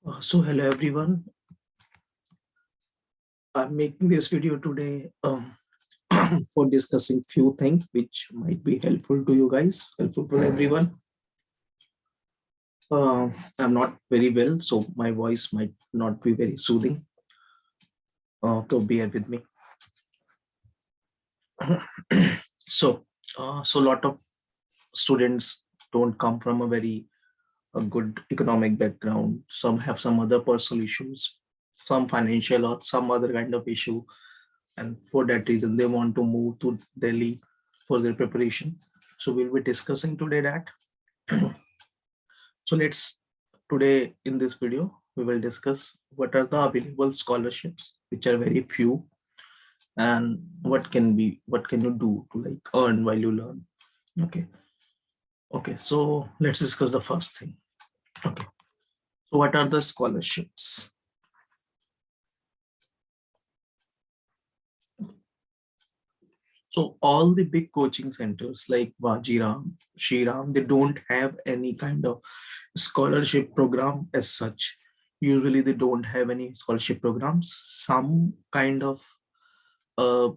Hello everyone. I'm making this video today for discussing few things which might be helpful to you guys, helpful for everyone. I'm not very well, so my voice might not be very soothing. So bear with me. So a lot of students don't come from a very good economic background. Some have some other personal issues, some financial or some other kind of issue, and for that reason they want to move to Delhi for their preparation. So we'll be discussing today that. So let's today in this video we will discuss what are the available scholarships, which are very few, and what can you do to like earn while you learn. Okay, so let's discuss the first thing. Okay, so what are the scholarships? So all the big coaching centers like Vajiram, Shriram, they don't have any kind of scholarship program as such. Usually they don't have any scholarship programs. Some kind of uh,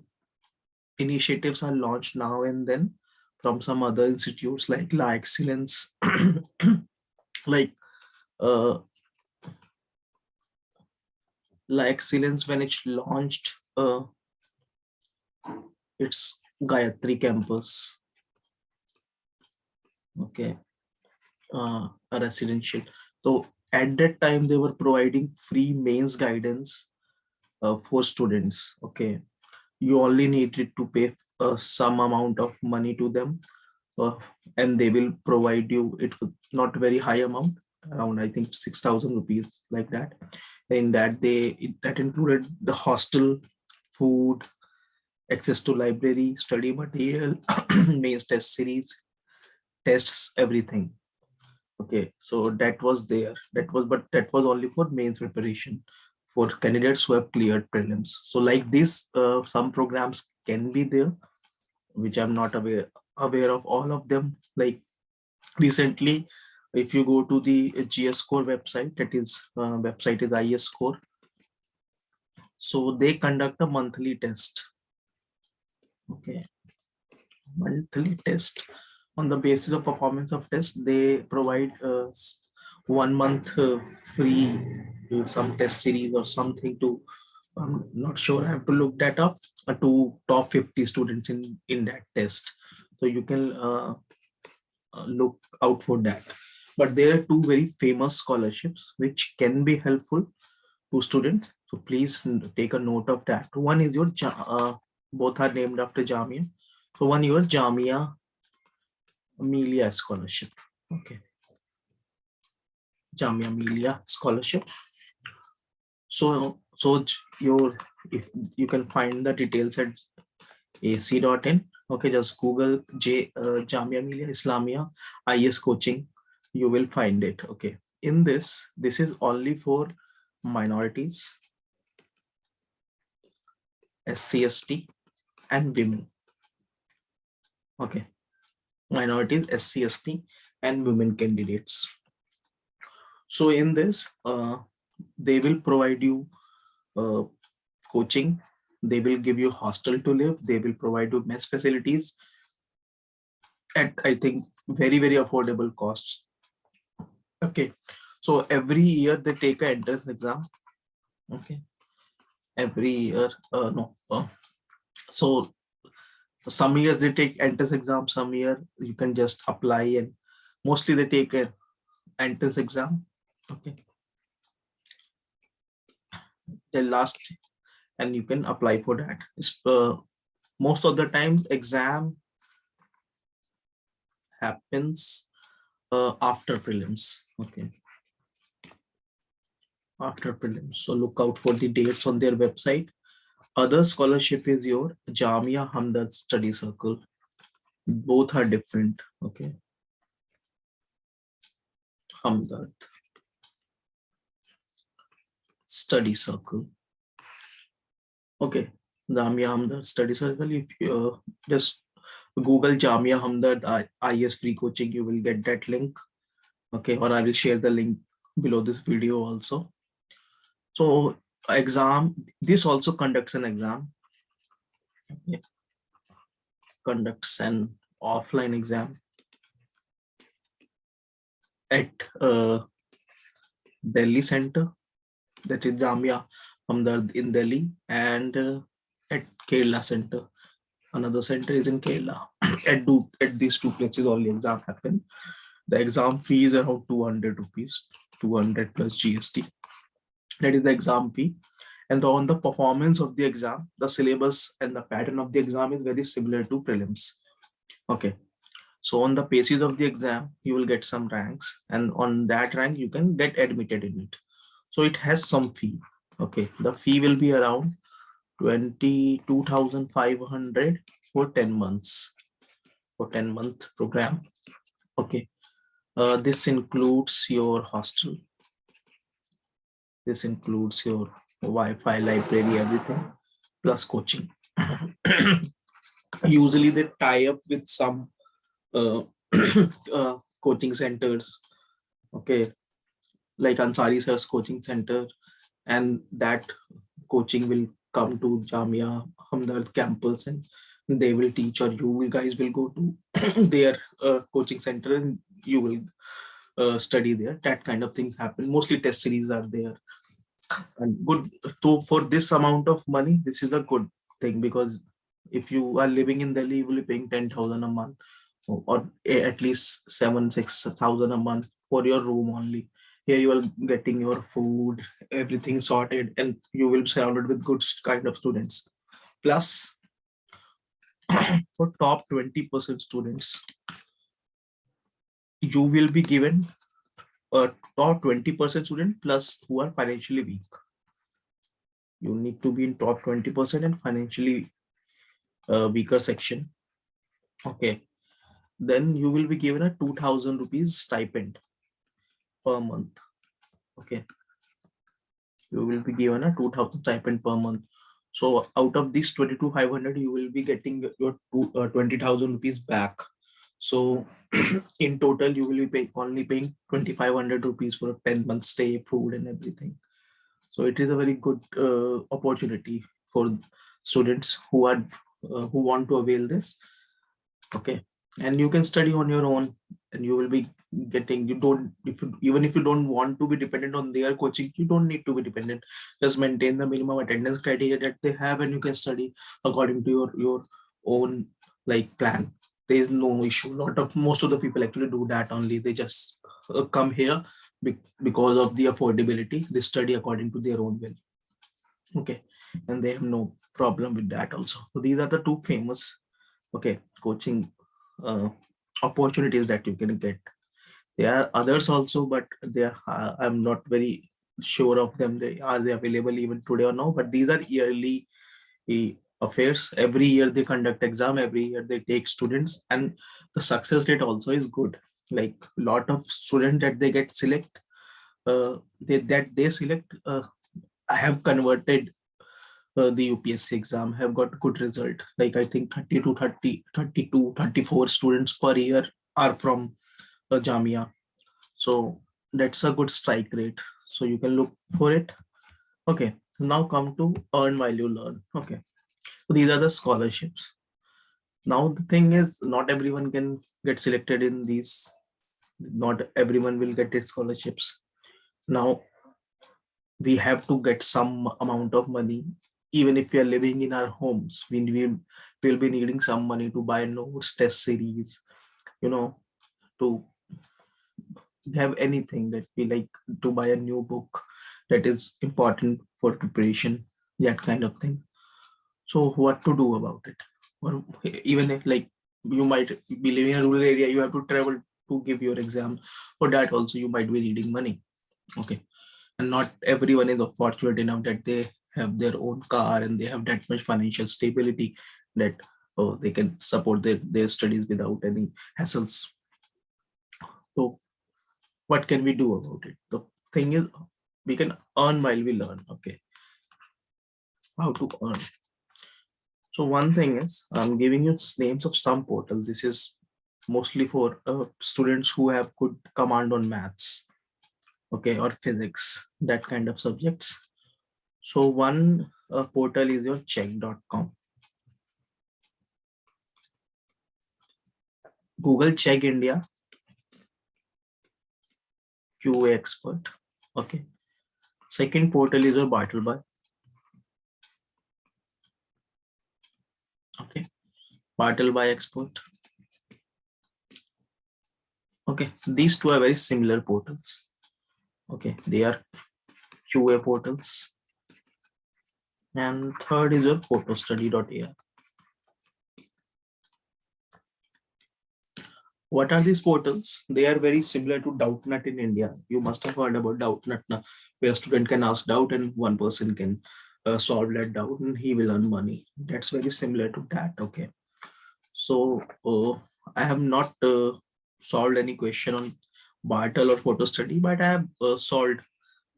initiatives are launched now and then from some other institutes like La Excellence, like uh, La Excellence when it's launched, it's Gayatri campus, okay, a residential. So at that time they were providing free mains guidance for students. Okay, you only needed to pay some amount of money to them, uh, and they will provide you it with not very high amount, around I think 6,000 rupees like that. In that that included the hostel, food, access to library, study material, mains test series, tests, everything. Okay, so that was there. That was only for mains preparation for candidates who have cleared prelims. So like this, some programs can be there, which I'm not aware of all of them. Like recently, if you go to the GS Score website, that is website is IS Score. So they conduct a monthly test. Okay, monthly test. On the basis of performance of test, they provide 1 month free some test series or something to. I'm not sure. I have to look that up. To top 50 students in that test, so you can look out for that. But there are two very famous scholarships which can be helpful to students. So please take a note of that. One is your both are named after Jamia. So one your Jamia Amelia Scholarship. Okay, Jamia Amelia Scholarship. Your if you can find the details at ac.in. Okay, just Google Jamia Amelia Islamia IS coaching. You will find it. Okay, in this is only for minorities, SC/ST, and women. Okay, minorities, SC/ST, and women candidates. So in this, they will provide you uh, coaching. They will give you hostel to live. They will provide you mess facilities at I think very affordable costs. Okay, so every year they take an entrance exam. Okay, every year, no. So some years they take entrance exam. Some year you can just apply, and mostly they take an entrance exam. Okay, the last, and you can apply for that. Most of the times exam happens after prelims. Okay, after prelims. So look out for the dates on their website. Other scholarship is your Jamia Hamdard Study Circle. Both are different. Okay, Hamdard Study Circle. Okay, Jamia Hamdard Study Circle. If you just Google Jamia Hamdard IS free coaching, you will get that link. Okay, or I will share the link below this video also. So exam, this also conducts an exam. It conducts an offline exam at Delhi center, that is Jamia Hamdard in Delhi, and at Kerala center. Another center is in Kerala. At these two places only exam happen. The exam fee is around 200 rupees, 200 plus GST. That is the exam fee. And on the performance of the exam, the syllabus and the pattern of the exam is very similar to prelims. Okay. So on the basis of the exam, you will get some ranks, and on that rank, you can get admitted in it. So it has some fee. Okay. The fee will be around 22,500 for 10 months, for 10-month program. Okay. This includes your hostel. This includes your Wi-Fi, library, everything, plus coaching. Usually they tie up with some uh, coaching centers. Okay, like Ansari Sir's coaching center, and that coaching will come to Jamia Hamdard campus, and they will teach, or you guys will go to their coaching center, and you will study there. That kind of things happen. Mostly test series are there, and good. So for this amount of money, this is a good thing, because if you are living in Delhi, you will be paying 10,000 a month, or at least 6,000 a month for your room only. Here you are getting your food, everything sorted, and you will be surrounded with good kind of students. Plus, for top 20% students, you will be given a top 20% student plus who are financially weak. You need to be in top 20% and financially weaker section. Okay. Then you will be given a 2,000 rupees stipend per month. Okay. You will be given a 2,000 stipend per month. So out of this 22,500, you will be getting your 20,000 rupees back. So in total, you will be only paying 2,500 rupees for a 10-month stay, food, and everything. So it is a very good opportunity for students who want to avail this. Okay, and you can study on your own, and you will be getting, you don't, if you, even if you don't want to be dependent on their coaching, you don't need to be dependent. Just maintain the minimum attendance criteria that they have, and you can study according to your own like plan. There is no issue. Most of the people actually do that only. They just come here because of the affordability. They study according to their own will. Okay, and they have no problem with that also. So these are the two famous, okay, coaching uh, opportunities that you can get. There are others also, but they are, I'm not very sure of them. They available even today or no? But these are yearly affairs. Every year they conduct exam. Every year they take students, and the success rate also is good. Like lot of students that they get select, they select. I have converted the UPSC exam, have got good result. Like I think 30 to 30, 32, 34 students per year are from Jamia. So that's a good strike rate. So you can look for it. Okay. Now come to earn while you learn. Okay. So these are the scholarships. Now the thing is, not everyone can get selected in these. Not everyone will get its scholarships. Now we have to get some amount of money. Even if we are living in our homes, will be needing some money to buy notes, test series, you know, to have anything that we like, to buy a new book that is important for preparation, that kind of thing. So what to do about it? Or even if like you might be living in a rural area, you have to travel to give your exam. For that also you might be needing money. Okay. And not everyone is fortunate enough that they have their own car and they have that much financial stability that, oh, they can support their studies without any hassles. So what can we do about it? The thing is, we can earn while we learn. Okay, how to earn? So one thing is, I'm giving you names of some portal. This is mostly for students who have good command on maths. okay, or physics, that kind of subjects. So one portal is your check.com. Google Check India QA expert. Okay. Second portal is your Bartleby. Okay. Bartleby expert. Okay. These two are very similar portals. Okay. They are QA portals. And third is your photostudy.ai. What are these portals? They are very similar to Doubtnut in India. You must have heard about Doubtnut now, where a student can ask doubt and one person can solve that doubt and he will earn money. That's very similar to that. Okay. So I have not solved any question on Bartle or photo study, but I have solved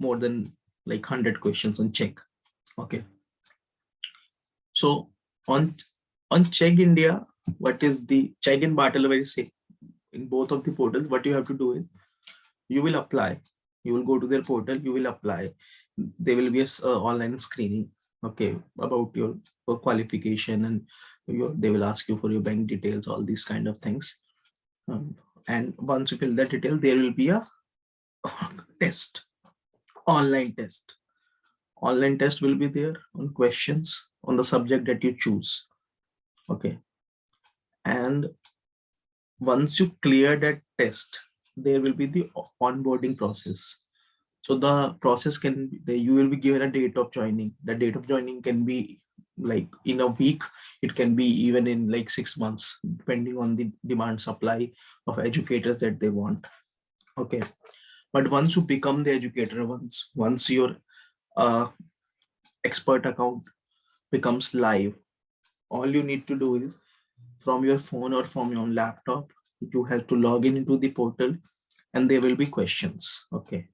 more than like 100 questions on check. Okay. So on Check India, what is the Check and Bartle are very same in both of the portals. What you have to do is you will apply. You will go to their portal. You will apply. There will be a online screening. Okay, about your qualification and they will ask you for your bank details, all these kind of things. And once you fill that detail, there will be a test, online test. Online test will be there on questions on the subject that you choose. Okay, and once you clear that test, there will be the onboarding process. So the process can be, you will be given a date of joining. The date of joining can be like in a week. It can be even in like 6 months, depending on the demand supply of educators that they want. Okay. But once you become the educator, once your uh, expert account becomes live, all you need to do is from your phone or from your laptop, you have to log in into the portal and there will be questions. Okay,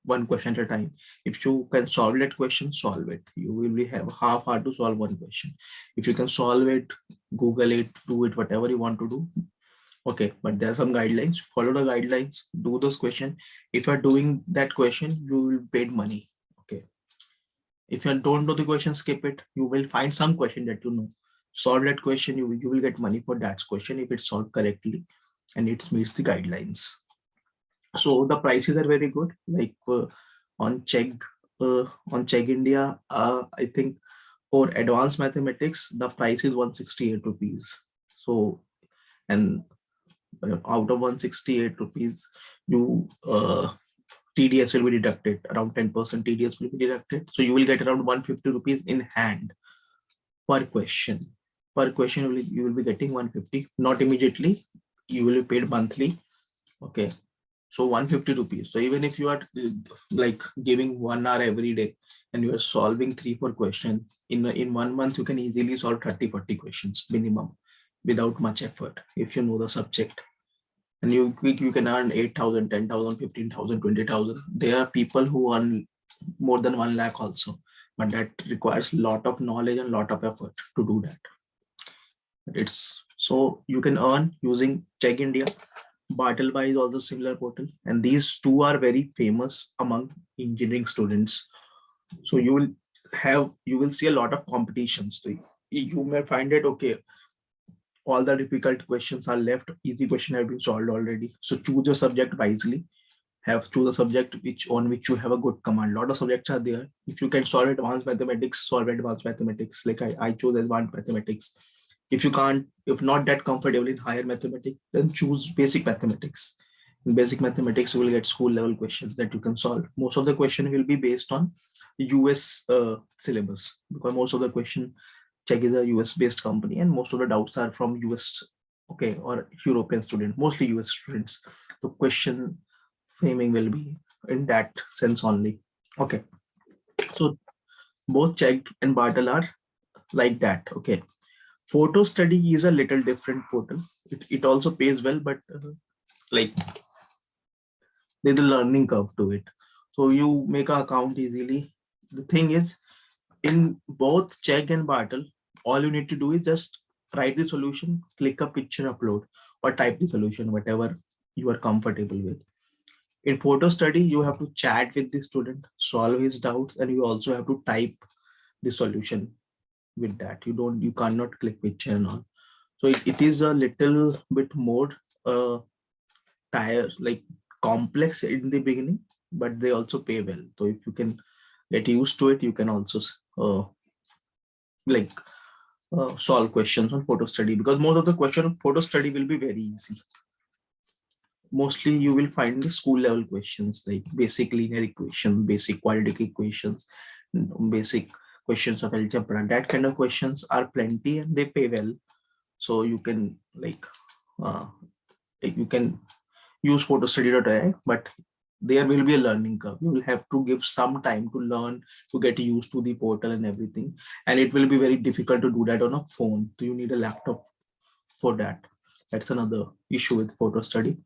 one question at a time. If you can solve that question, solve it. You will be have half hour to solve one question. If you can solve it, Google it, do it, whatever you want to do. Okay, but there are some guidelines. Follow the guidelines, do those questions. If you're doing that question, you will be paid money. Okay. If you don't know the question, skip it. You will find some question that you know. Solve that question, you will get money for that question if it's solved correctly and it meets the guidelines. So the prices are very good. Like on check on Check India, I think for advanced mathematics, the price is 168 rupees. So, and out of 168 rupees, you TDS will be deducted, around 10% TDS will be deducted. So you will get around 150 rupees in hand per question. Per question, you will be getting 150, not immediately. You will be paid monthly. Okay. So 150 rupees. So even if you are like giving 1 hour every day and you are solving 3-4 questions in 1 month, you can easily solve 30-40 questions minimum without much effort if you know the subject. And you can earn 8,000, 10,000, 15,000, 20,000. There are people who earn more than 1 lakh also, but that requires a lot of knowledge and a lot of effort to do that. It's so you can earn using Check India. Bartleby is also similar portal, and these two are very famous among engineering students. So you will see a lot of competitions. So you may find it okay. All the difficult questions are left. Easy question have been solved already. So choose your subject wisely. Choose a subject on which you have a good command. A lot of subjects are there. If you can solve advanced mathematics, solve advanced mathematics. Like I chose advanced mathematics. If you can't, if not that comfortable in higher mathematics, then choose basic mathematics. In basic mathematics, you will get school level questions that you can solve. Most of the question will be based on US syllabus, because most of the question, Check is a US based company and most of the doubts are from US, okay, or European students, mostly US students. The question framing will be in that sense only. Okay, so both Check and Bartle are like that. Okay, photo study is a little different portal. It also pays well, but like there's a learning curve to it. So you make an account easily. The thing is, in both Check and Bartle, all you need to do is just write the solution, click a picture, upload, or type the solution, whatever you are comfortable with. In photo study, you have to chat with the student, solve his doubts, and you also have to type the solution with that. You cannot click picture and all. So it is a little bit more like complex in the beginning, but they also pay well. So if you can get used to it, you can also like solve questions on photo study, because most of the question of photo study will be very easy. Mostly you will find the school level questions like basic linear equation, basic quadratic equations, basic questions of algebra. That kind of questions are plenty and they pay well. So you can uh, you can use photostudy.ai, but there will be a learning curve. You will have to give some time to learn, to get used to the portal and everything. And it will be very difficult to do that on a phone. So you need a laptop for that. That's another issue with photo study.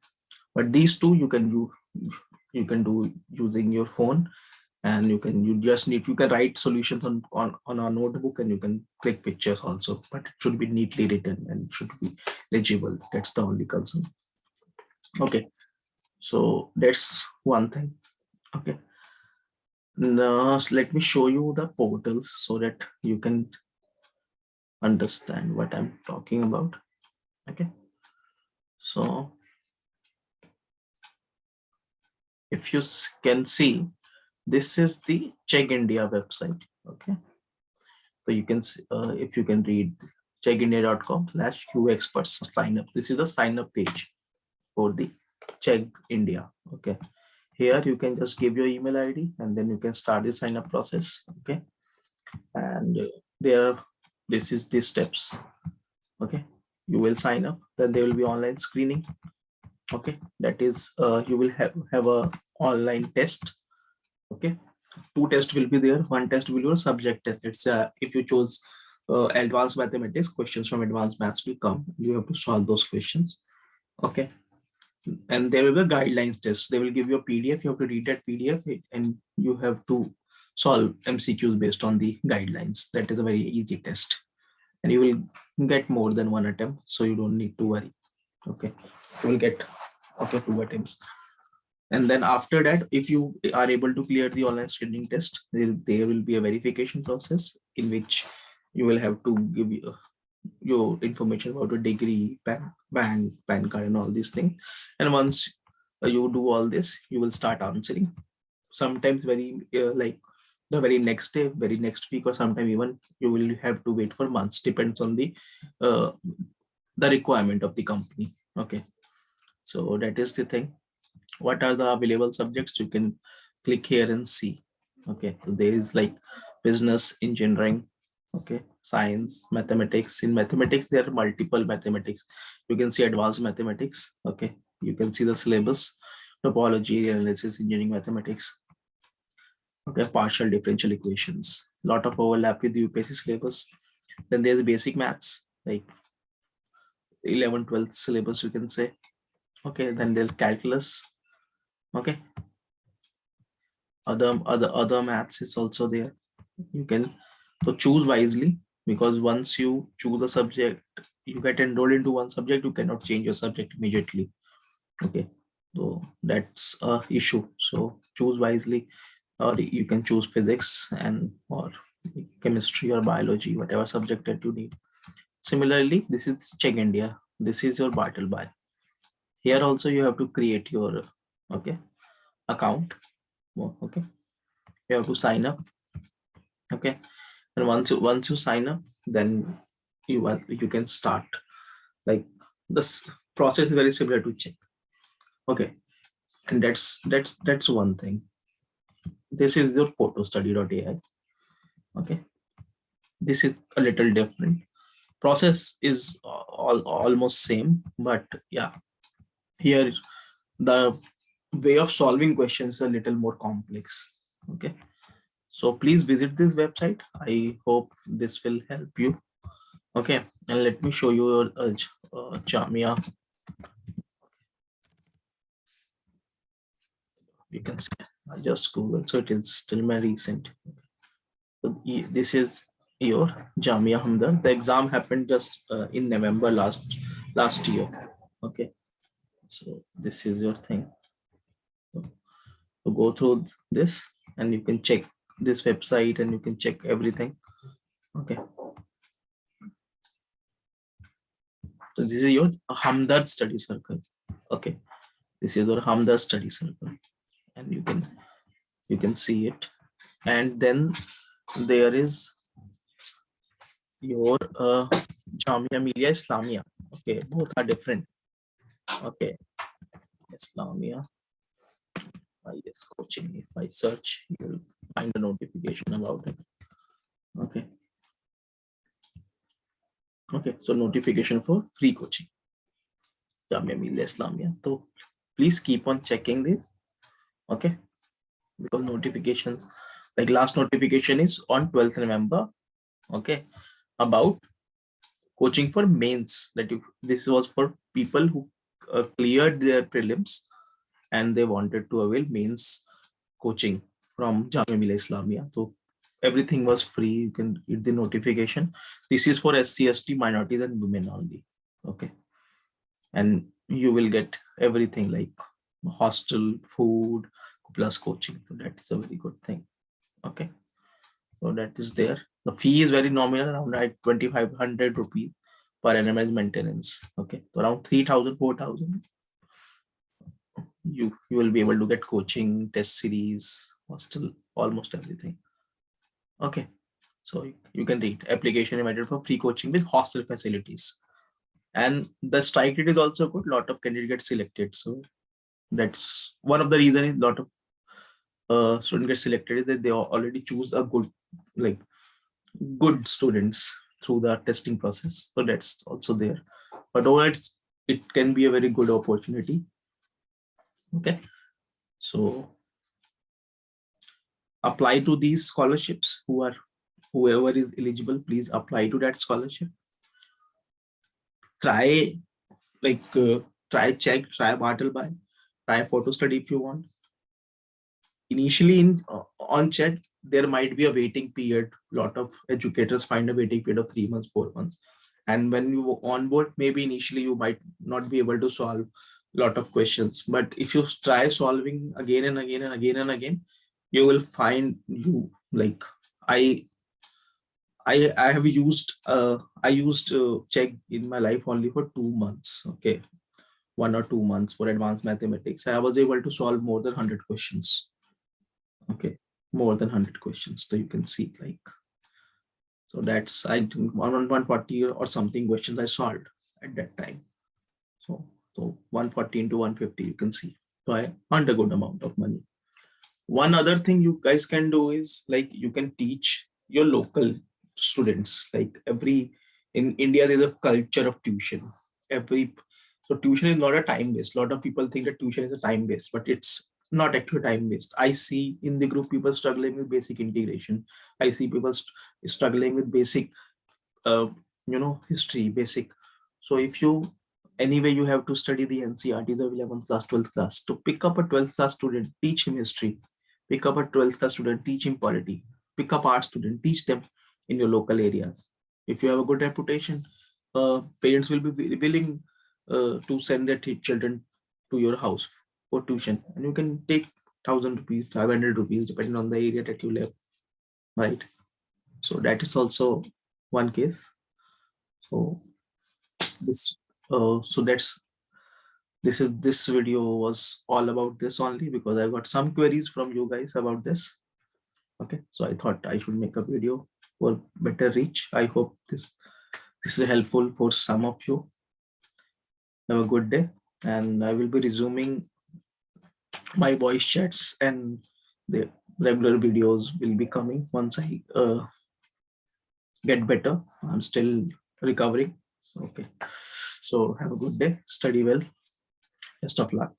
But these two you can do using your phone, and you can write solutions on a notebook, and you can click pictures also, but it should be neatly written and it should be legible. That's the only concern. Okay, so that's one thing. Okay, now let me show you the portals so that you can understand what I'm talking about. Okay, so if you can see, this is the Check India website. Okay, so you can see, if you can read checkindia.com/Q experts sign up. This is the sign up page for the Check India. Okay, here you can just give your email ID and then you can start the sign up process. Okay, and there, this is the steps. Okay, you will sign up, then there will be online screening. Okay, that is you will have a online test. Okay, two tests will be there. One test will be a subject test. It's if you choose advanced mathematics, questions from advanced maths will come. You have to solve those questions. Okay, and there will be a guidelines test. They will give you a PDF. You have to read that PDF and you have to solve MCQs based on the guidelines. That is a very easy test, and you will get more than one attempt, so you don't need to worry. Okay, you will get two attempts. And then after that, if you are able to clear the online screening test, there will be a verification process in which you will have to give your information about your degree, PAN card, and all these things. And once you do all this, you will start answering. Sometimes very like the very next day, very next week, or sometime even you will have to wait for months. Depends on uh, the requirement of the company. Okay, so that is the thing. What are the available subjects? You can click here and see. Okay, so there is like business, engineering, okay, science, mathematics. In mathematics there are multiple mathematics. You can see advanced mathematics. Okay, you can see the syllabus: topology, analysis, engineering mathematics. Okay, partial differential equations, lot of overlap with the UPSC syllabus. Then there's basic maths, like 11 12th syllabus, you can say. Okay, then there's calculus. Okay, other maths is also there. You can so choose wisely, because once you choose a subject, you get enrolled into one subject, you cannot change your subject immediately. Okay, so that's a issue. So choose wisely, or you can choose physics and or chemistry or biology, whatever subject that you need. Similarly, this is Check India. This is your battle buy. Here also you have to create your okay account. Okay, you have to sign up. Okay, and once you sign up, then you can start. Like this process is very similar to Check. Okay, and that's one thing. This is your photostudy.ai. Okay, this is a little different. Process is almost same, but yeah, here the way of solving questions is a little more complex. Okay, so please visit this website. I hope this will help you. Okay, and let me show you your Jamia. You can see I just Google, so it is still my recent. So this is your Jamia Hamdard. The exam happened just in November last year. Okay, so this is your thing. So go through this and you can check this website and you can check everything. Okay. So this is your Hamdard study circle. Okay. This is your Hamdard study circle, and you can see it. And then there is your Jamia Amelia Islamia. Okay, both are different. Okay, Islamia IS coaching. If I search, you'll find a notification about it. Okay. Okay, so notification for free coaching. Jamia Amelia Islamia. So please keep on checking this. Okay, because notifications, like last notification is on 12th November. Okay, about coaching for mains. That you, this was for people who cleared their prelims and they wanted to avail mains coaching from Jamia Millia Islamia. So everything was free. You can read the notification. This is for SC, ST, minorities and women only. Okay, and you will get everything like hostel, food plus coaching. So that is a very good thing. Okay, so that is there. The fee is very nominal, around 2,500 rupees per annum as maintenance. Okay, so around 3,000, 4,000. You will be able to get coaching, test series, hostel, almost everything. Okay, so you can read application invited for free coaching with hostel facilities, and the strike rate is also good. Lot of candidates get selected, so that's one of the reasons. Lot of students get selected is that they already choose a good, like good students through the testing process. So that's also there. But overall, it can be a very good opportunity. Okay, so apply to these scholarships. Whoever is eligible, please apply to that scholarship. Try like try check, try battle buy, try photo study if you want. Initially in on chat, there might be a waiting period. A lot of educators find a waiting period of 3 months, 4 months, and when you onboard, maybe initially you might not be able to solve a lot of questions, but if you try solving again and again and again and again, you will find you like i I have used I used check in my life only for 2 months. Okay, 1 or 2 months for advanced mathematics. I was able to solve more than 100 questions. Okay, more than 100 questions. So you can see like, so that's I think 140 or something questions I solved at that time. So 140 into 150, you can see. So I earned a good amount of money. One other thing you guys can do is like you can teach your local students. Like every in India, there's a culture of tuition. Every so tuition is not a time based. A lot of people think that tuition is a time based, but it's not actually time based. I see in the group people struggling with basic integration. I see people struggling with basic uh, history basic. So if you anyway you have to study the NCERTs of 11th class, 12th class, to pick up a 12th class student, teach him history. Pick up a 12th class student, teach him polity. Pick up art student, teach them in your local areas. If you have a good reputation, parents will be willing to send their children to your house for tuition, and you can take 1,000 rupees, 500 rupees, depending on the area that you live, right? So that is also one case. So this so this video was all about this only because I got some queries from you guys about this. Okay, so I thought I should make a video for better reach. I hope this is helpful for some of you. Have a good day, and I will be resuming my voice chats, and the regular videos will be coming once I get better. I'm still recovering. Okay, so have a good day, study well, best of luck.